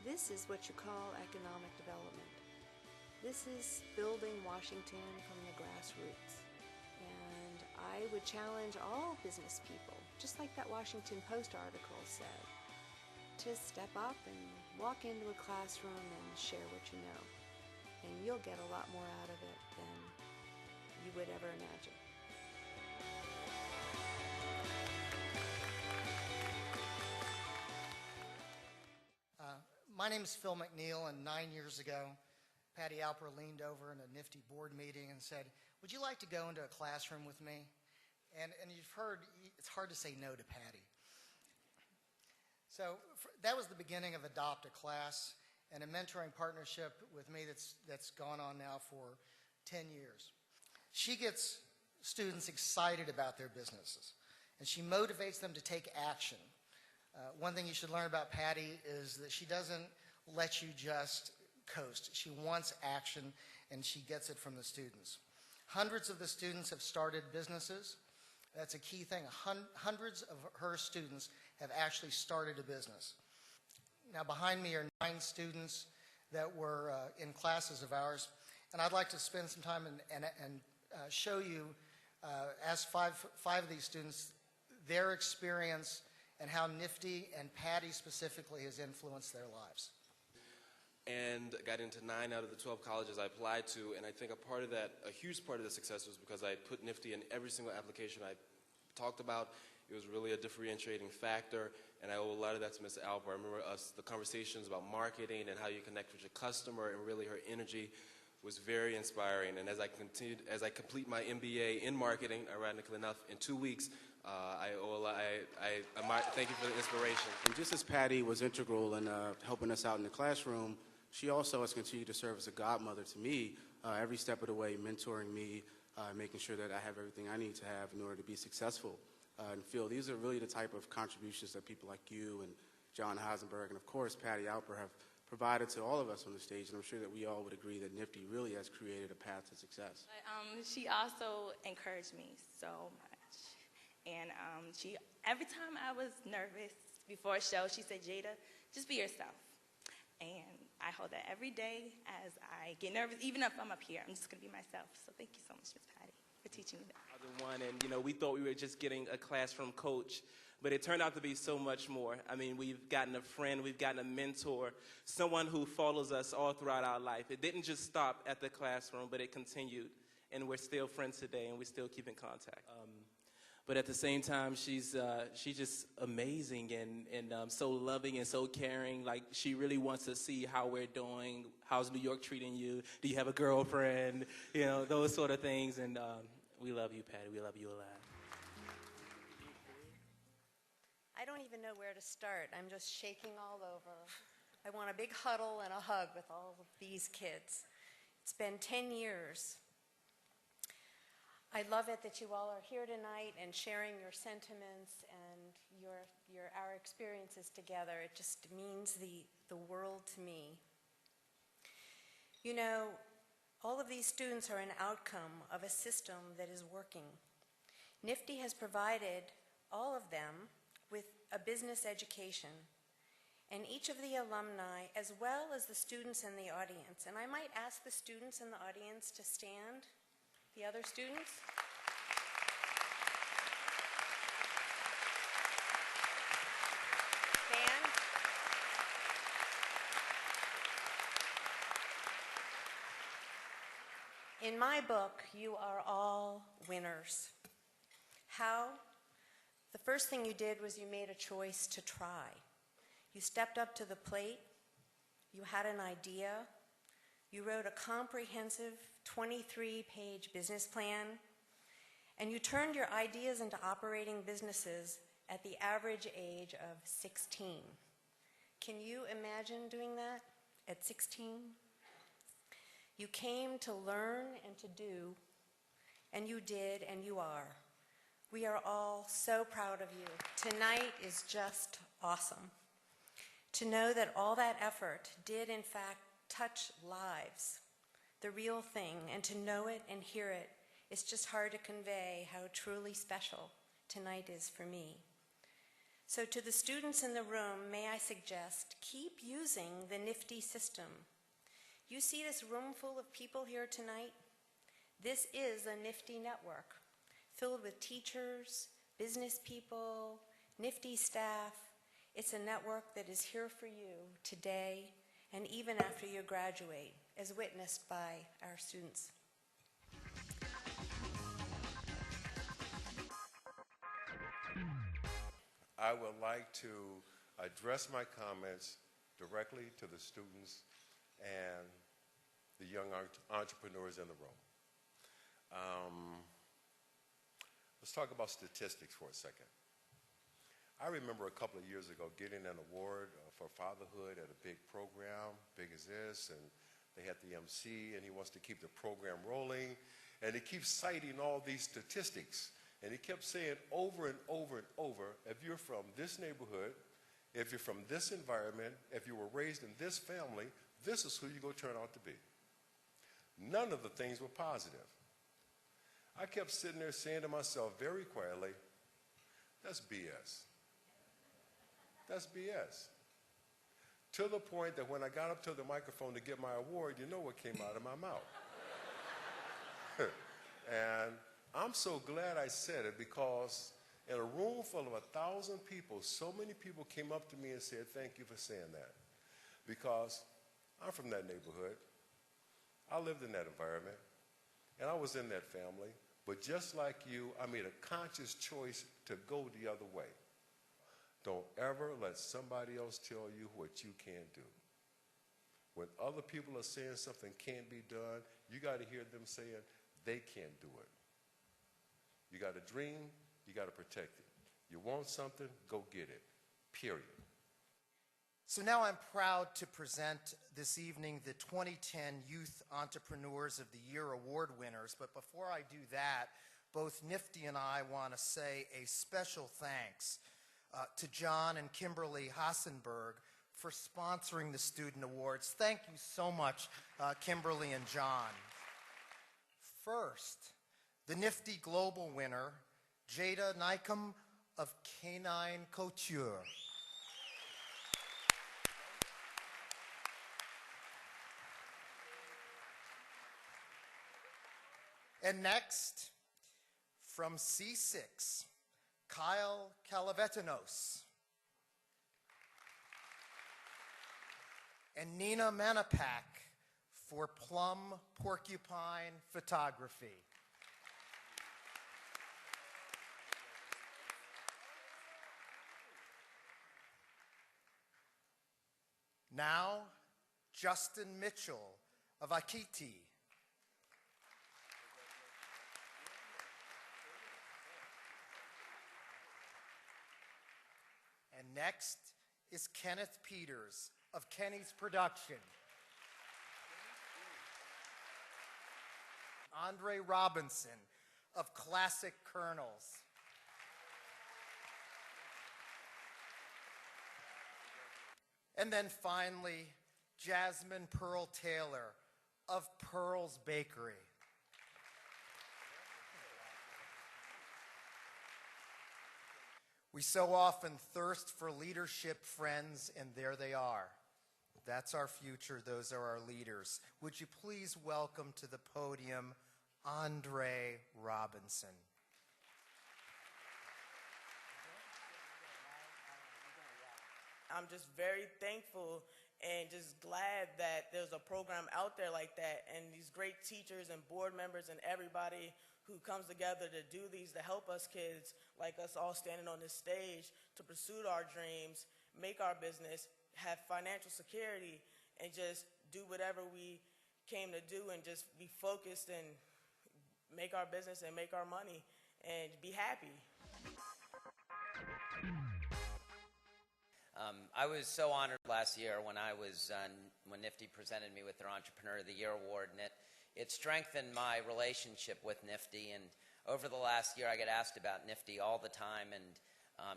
This is what you call economic development. This is building Washington from the grassroots. And I would challenge all business people, just like that Washington Post article said, to step up and walk into a classroom and share what you know. And you'll get a lot more out of it than you would ever imagine. My name is Phil McNeil, and 9 years ago, Patty Alper leaned over in a Nfte board meeting and said, "Would you like to go into a classroom with me?" And you've heard, it's hard to say no to Patty. So that was the beginning of Adopt a Class and a mentoring partnership with me that's gone on now for 10 years. She gets students excited about their businesses, and she motivates them to take action. One thing you should learn about Patty is that she doesn't let you just coast. She wants action, and she gets it from the students. Hundreds of the students have started businesses. That's a key thing. Hundreds of her students have actually started a business. Now, behind me are 9 students that were in classes of ours, and I'd like to spend some time and show you, as five of these students, their experience and how Nfte and Patty specifically has influenced their lives. And got into 9 out of the 12 colleges I applied to, and I think a huge part of the success was because I put Nfte in every single application I talked about. It was really a differentiating factor, and I owe a lot of that to Ms. Alper. I remember the conversations about marketing and how you connect with your customer, and really her energy was very inspiring. And as I complete my MBA in marketing, ironically enough, in 2 weeks, thank you for the inspiration. And just as Patty was integral in helping us out in the classroom, she also has continued to serve as a godmother to me every step of the way, mentoring me, making sure that I have everything I need to have in order to be successful. And Phil, these are really the type of contributions that people like you and John Heisenberg and, of course, Patty Alper have provided to all of us on the stage, and I'm sure that we all would agree that Nfte really has created a path to success. But, she also encouraged me so much. And every time I was nervous before a show, she said, "Jada, just be yourself." And I hold that every day as I get nervous. Even if I'm up here, I'm just going to be myself. So thank you so much, Ms. Patty, for teaching me that. And we thought we were just getting a classroom coach, but it turned out to be so much more. I mean, we've gotten a friend, we've gotten a mentor, someone who follows us all throughout our life. It didn't just stop at the classroom, but it continued, and we're still friends today, and we still keep in contact. But at the same time, she's just amazing and so loving and so caring. Like, she really wants to see how we're doing. How's New York treating you? Do you have a girlfriend? Those sort of things. And we love you, Patty. We love you a lot. I don't even know where to start. I'm just shaking all over. I want a big huddle and a hug with all of these kids. It's been 10 years. I love it that you all are here tonight and sharing your sentiments and our experiences together. It just means the world to me. All of these students are an outcome of a system that is working. Nfte has provided all of them with a business education, and each of the alumni, as well as the students in the audience, and I might ask the students in the audience to stand. The other students? Stand. In my book, you are all winners. How? The first thing you did was you made a choice to try. You stepped up to the plate. You had an idea. You wrote a comprehensive 23-page business plan, and you turned your ideas into operating businesses at the average age of 16. Can you imagine doing that at 16? You came to learn and to do, and you did, and you are. We are all so proud of you. Tonight is just awesome. To know that all that effort did, in fact, touch lives, the real thing, and to know it and hear it, it's just hard to convey how truly special tonight is for me. So to the students in the room, may I suggest, keep using the Nfte system. You see this room full of people here tonight? This is a Nfte network, filled with teachers, business people, Nfte staff. It's a network that is here for you today and even after you graduate, as witnessed by our students. I would like to address my comments directly to the students and the young entrepreneurs in the room. Let's talk about statistics for a second. I remember a couple of years ago getting an award for fatherhood at a big program, big as this, and they had the MC, and he wants to keep the program rolling, and he keeps citing all these statistics. And he kept saying over and over and over, if you're from this neighborhood, if you're from this environment, if you were raised in this family, this is who you're going to turn out to be. None of the things were positive. I kept sitting there saying to myself very quietly, that's BS. That's BS. To the point that when I got up to the microphone to get my award, you know what came out of my mouth. And I'm so glad I said it, because in a room full of 1,000 people, so many people came up to me and said, thank you for saying that. Because I'm from that neighborhood. I lived in that environment, and I was in that family. But just like you, I made a conscious choice to go the other way. Don't ever let somebody else tell you what you can't do. When other people are saying something can't be done, you got to hear them saying they can't do it. You got a dream, you got to protect it. You want something, go get it, period. So now I'm proud to present this evening the 2010 Youth Entrepreneurs of the Year Award winners. But before I do that, both Nfte and I want to say a special thanks to John and Kimberly Hassenberg for sponsoring the Student Awards. Thank you so much, Kimberly and John. First, the Nfte Global winner, Jada Nykum of Canine Couture. And next, from C6, Kyle Calavetinos. And Nina Manapak for Plum Porcupine Photography. Now, Justin Mitchell of Akiti. And next is Kenneth Peters of Kenny's Production. Andre Robinson of Classic Kernels. And then finally, Jasmine Pearl Taylor of Pearl's Bakery. We so often thirst for leadership friends, and there they are. That's our future. Those are our leaders. Would you please welcome to the podium Andre Robinson. I'm just very thankful and just glad that there's a program out there like that, and these great teachers and board members and everybody who comes together to do these to help us kids like us all standing on this stage to pursue our dreams, make our business, have financial security, and just do whatever we came to do and just be focused and make our business and make our money and be happy. I was so honored last year when when Nfte presented me with their Entrepreneur of the Year award, and it strengthened my relationship with Nfte. And over the last year, I get asked about Nfte all the time and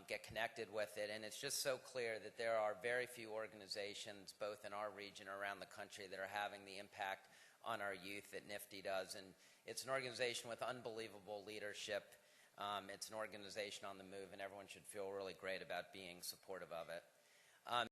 get connected with it. And it's just so clear that there are very few organizations, both in our region or around the country, that are having the impact on our youth that Nfte does. And it's an organization with unbelievable leadership. It's an organization on the move, and everyone should feel really great about being supportive of it.